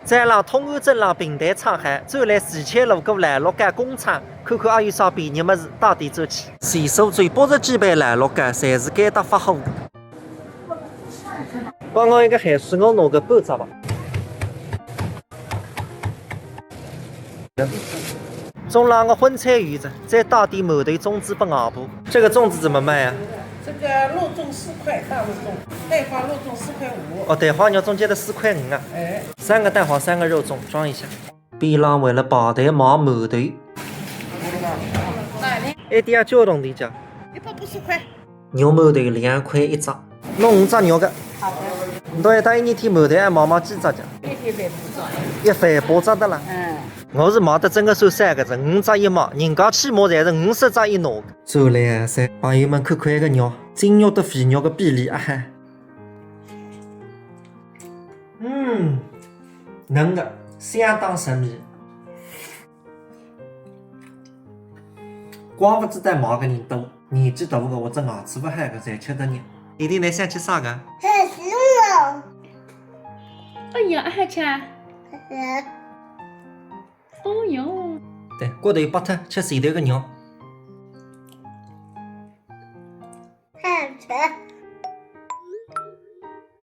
在浪通安镇浪平台沧海，转来4000路过来鹿街工厂，看看还有啥便宜么事，到店走起。前所最80几杯来鹿街，侪是该搭发货的。帮我一个海水，我拿个半只吧。种2个荤菜鱼子，再打点毛豆种子给熬补。这个粽子怎么卖啊？这个肉粽4块，大肉粽，蛋花肉粽4块5。哦，蛋花肉中间的4块5啊。哎，3个蛋黄，3个肉粽，装一下。边浪为了爆蛋忙毛豆，一点交通点讲。 180块。牛毛豆2块1只，弄5只肉的。好的。到一打一年天毛豆还忙几只的？一番8只的啦。我是忙得真的算3个只，5只1毛，人家起码侪是50只1拿的。走来噻，朋友们看看一个肉，精肉和肥肉的比例啊嗨。嫩的，相当神秘。光不知道忙个人多，年纪大的或者牙齿不好的才吃得热。弟弟，你想吃啥个？海鲜肉。哎呀，还吃？哦哟。对，锅头8脱，吃前头个肉。